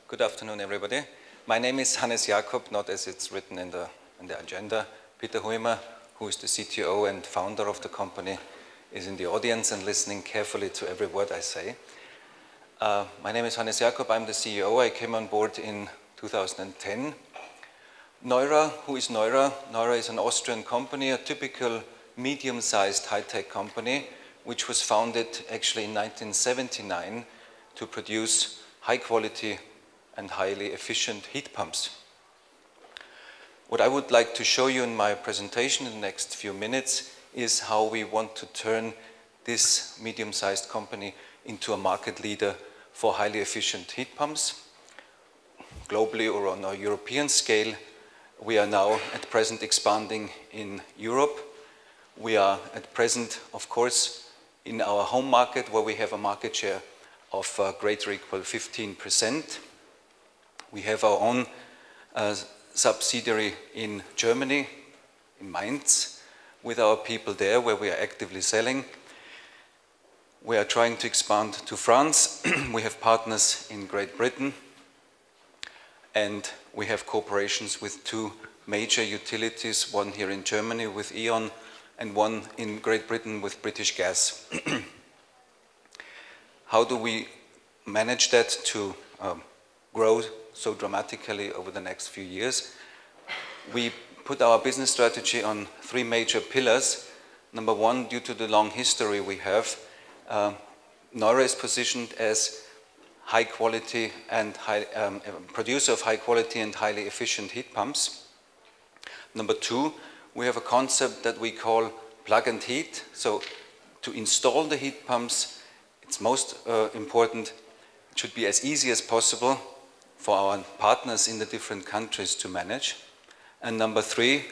Good afternoon, everybody. My name is Hannes Jakob, not as it's written in the agenda. Peter Huimer, who is the CTO and founder of the company, is in the audience and listening carefully to every word I say. My name is Hannes Jakob, I'm the CEO. I came on board in 2010. Neura, who is Neura? Neura is an Austrian company, a typical medium-sized high-tech company, which was founded actually in 1979 to produce high-quality and highly efficient heat pumps. What I would like to show you in my presentation in the next few minutes is how we want to turn this medium-sized company into a market leader for highly efficient heat pumps. Globally or on a European scale, we are now at present expanding in Europe. We are at present, of course, in our home market where we have a market share of greater or equal 15%. We have our own subsidiary in Germany, in Mainz, with our people there where we are actively selling. We are trying to expand to France. We have partners in Great Britain, and we have cooperations with two major utilities, one here in Germany with E.ON and one in Great Britain with British Gas. How do we manage that to grow so dramatically over the next few years? We put our business strategy on three major pillars. Number one, due to the long history we have, Neura is positioned as high quality and producer of high quality and highly efficient heat pumps. Number two, we have a concept that we call plug and heat. So to install the heat pumps, it's most important, it should be as easy as possible for our partners in the different countries to manage. And number three,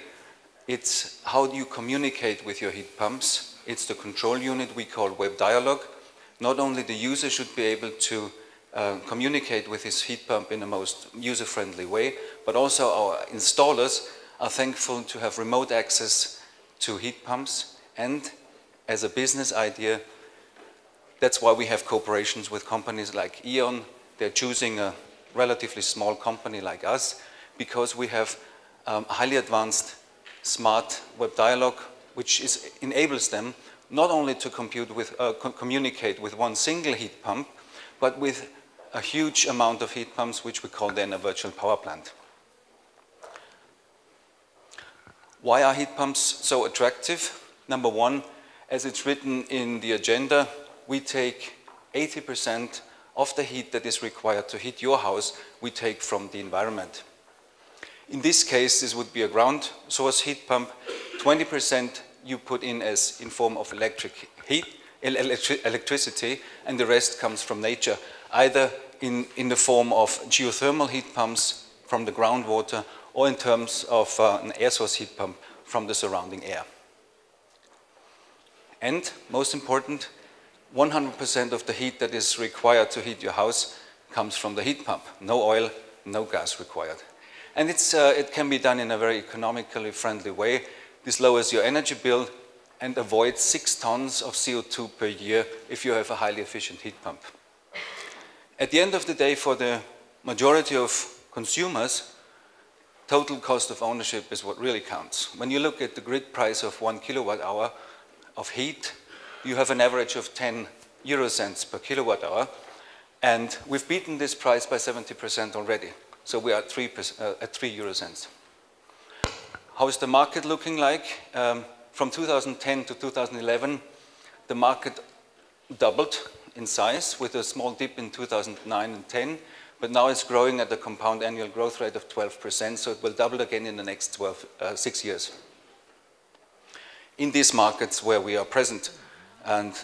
it's how do you communicate with your heat pumps. It's the control unit we call web dialogue. Not only the user should be able to communicate with his heat pump in the most user-friendly way, but also our installers are thankful to have remote access to heat pumps. And as a business idea, that's why we have cooperations with companies like E.ON. They're choosing a relatively small company like us because we have highly advanced smart web dialogue, which enables them not only to communicate with one single heat pump, but with a huge amount of heat pumps, which we call then a virtual power plant. Why are heat pumps so attractive? Number one, as it's written in the agenda, we take 80% of the heat that is required to heat your house, we take from the environment. In this case, this would be a ground source heat pump. 20% you put in as in form of electricity, and the rest comes from nature, either in the form of geothermal heat pumps from the groundwater or in terms of an air source heat pump from the surrounding air. And most important, 100% of the heat that is required to heat your house comes from the heat pump. No oil, no gas required. And it can be done in a very economically friendly way. This lowers your energy bill and avoids 6 tons of CO2 per year if you have a highly efficient heat pump. At the end of the day, for the majority of consumers, total cost of ownership is what really counts. When you look at the grid price of 1 kilowatt hour of heat, you have an average of 10 euro cents per kilowatt hour, and we've beaten this price by 70% already. So we are at 3 euro cents. How is the market looking like? From 2010 to 2011, the market doubled in size with a small dip in 2009 and 10, but now it's growing at a compound annual growth rate of 12%, so it will double again in the next 6 years. In these markets where we are present, and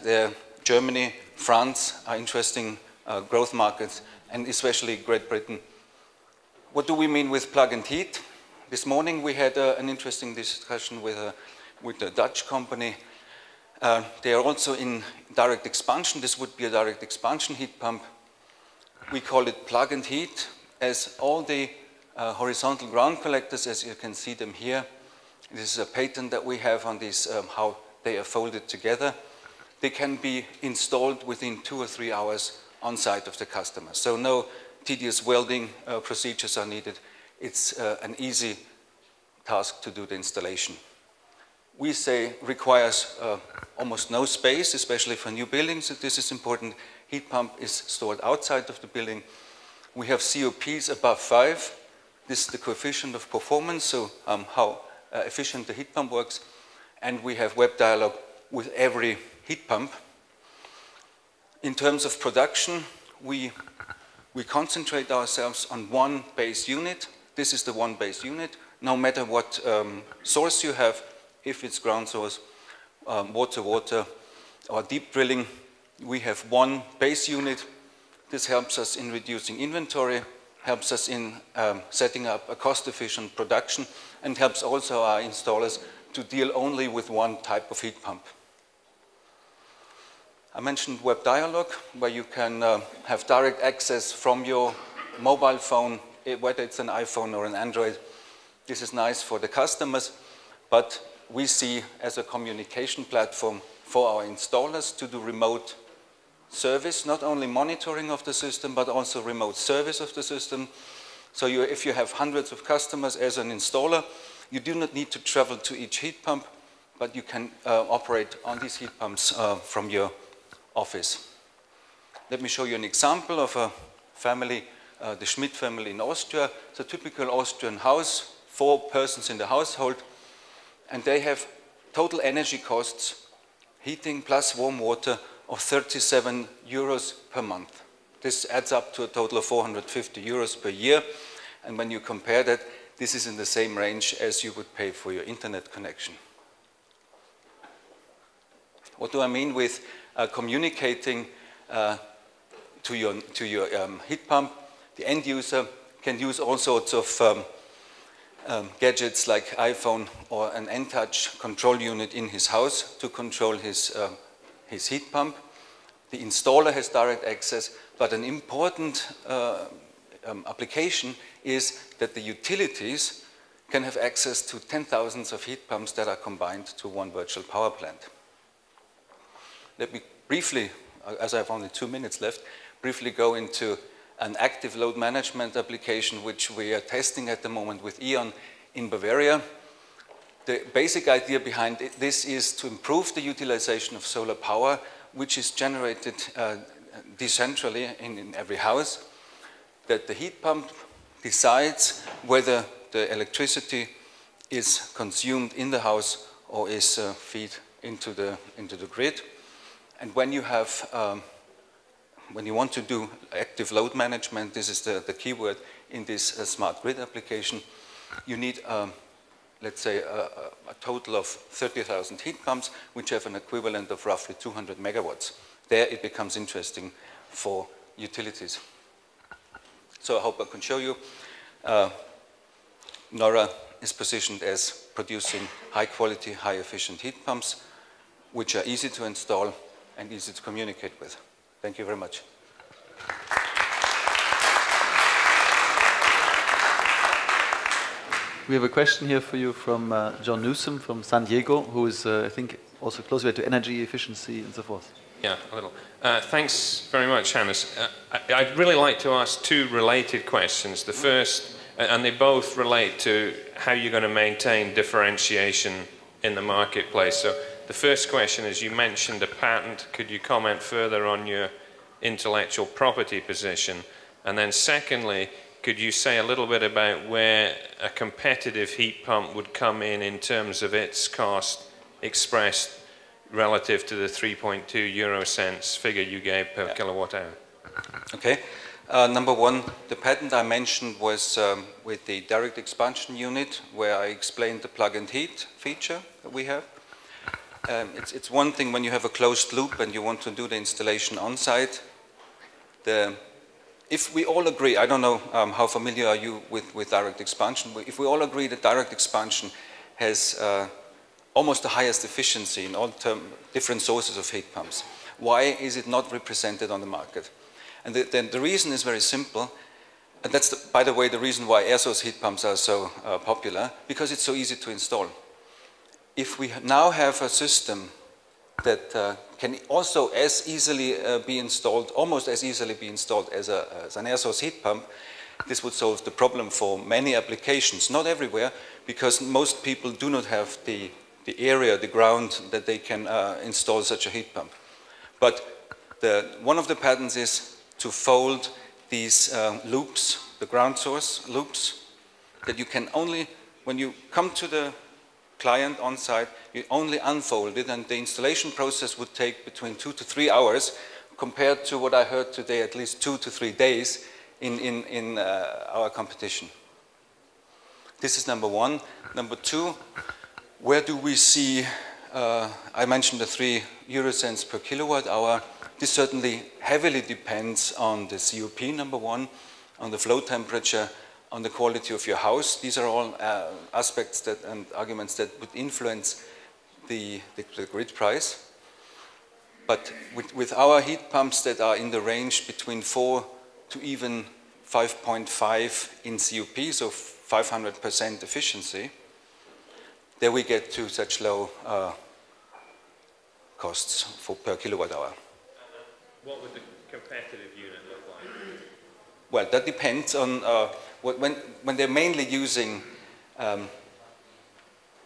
Germany, France are interesting growth markets, and especially Great Britain. What do we mean with plug and heat? This morning we had an interesting discussion with a Dutch company. They are also in direct expansion. This would be a direct expansion heat pump. We call it plug and heat, as all the horizontal ground collectors, as you can see them here. This is a patent that we have on these, how they are folded together. They can be installed within 2 or 3 hours on site of the customer. So no tedious welding procedures are needed. It's an easy task to do the installation. We say requires almost no space, especially for new buildings. This is important. Heat pump is stored outside of the building. We have COPs above 5. This is the coefficient of performance, so how efficient the heat pump works. And we have web dialogue with every heat pump. In terms of production, we concentrate ourselves on one base unit. This is the one base unit. No matter what source you have, if it's ground source, water, or deep drilling, we have one base unit. This helps us in reducing inventory, helps us in setting up a cost-efficient production, and helps also our installers to deal only with one type of heat pump. I mentioned web dialogue, where you can have direct access from your mobile phone, whether it's an iPhone or an Android. This is nice for the customers, but we see as a communication platform for our installers to do remote service, not only monitoring of the system, but also remote service of the system. So if you have hundreds of customers as an installer, you do not need to travel to each heat pump, but you can operate on these heat pumps from your office. Let me show you an example of a family, the Schmidt family in Austria. It's a typical Austrian house, 4 persons in the household, and they have total energy costs, heating plus warm water, of 37 euros per month. This adds up to a total of 450 euros per year, and when you compare that, this is in the same range as you would pay for your internet connection. What do I mean with communicating to your heat pump? The end user can use all sorts of gadgets like iPhone or an N-Touch control unit in his house to control his heat pump. The installer has direct access, but an important application is that the utilities can have access to 10,000s of heat pumps that are combined to one virtual power plant. Let me briefly, as I have only 2 minutes left, briefly go into an active load management application which we are testing at the moment with E.ON in Bavaria. The basic idea behind this is to improve the utilization of solar power, which is generated decentrally in every house, that the heat pump decides whether the electricity is consumed in the house or is fed into the grid. And when you have when you want to do active load management, this is the keyword in this smart grid application, you need, let's say, a total of 30,000 heat pumps, which have an equivalent of roughly 200 megawatts. There it becomes interesting for utilities. So I hope I can show you. NORA is positioned as producing high-quality, high-efficient heat pumps, which are easy to install and easy to communicate with. Thank you very much. We have a question here for you from John Newsom from San Diego, who is, I think, also close to energy efficiency and so forth. Yeah, a little. Thanks very much, Hannes. I'd really like to ask 2 related questions. The first, and they both relate to how you're going to maintain differentiation in the marketplace. So the first question is, you mentioned a patent. Could you comment further on your intellectual property position? And then secondly, could you say a little bit about where a competitive heat pump would come in terms of its cost expressed relative to the 3.2 euro cents figure you gave per kilowatt hour? Okay. Number 1, the patent I mentioned was with the direct expansion unit, where I explained the plug and heat feature that we have. It's one thing when you have a closed loop and you want to do the installation on site. If we all agree, I don't know how familiar are you with direct expansion, but if we all agree that direct expansion has almost the highest efficiency in all different sources of heat pumps, why is it not represented on the market? And the reason is very simple, and that's, by the way, the reason why air source heat pumps are so popular, because it's so easy to install. If we now have a system that can also as easily be installed, almost as easily be installed as an air source heat pump. This would solve the problem for many applications, not everywhere, because most people do not have the area, the ground, that they can install such a heat pump. But one of the patents is to fold these loops, the ground source loops, that you can only, when you come to the client on site, you only unfold it, and the installation process would take between 2 to 3 hours, compared to what I heard today, at least 2 to 3 days in our competition. This is number one. Number two, where do we see, I mentioned the 3 eurocents per kilowatt hour. This certainly heavily depends on the COP, number one, on the flow temperature, on the quality of your house. These are all aspects and arguments that would influence the grid price. But with our heat pumps that are in the range between 4 to even 5.5 in COP, so 500% efficiency, there we get to such low costs per kilowatt hour. What would the competitive unit look like? Well, that depends on when they're mainly using an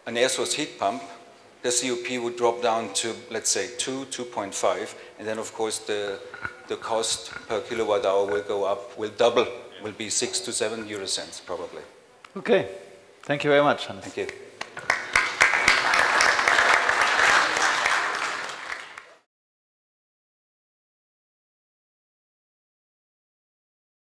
air source heat pump, the COP would drop down to, let's say, 2.5, and then of course the cost per kilowatt hour will go up, will double, will be 6 to 7 eurocents probably. Okay, thank you very much, Hannes. Thank you.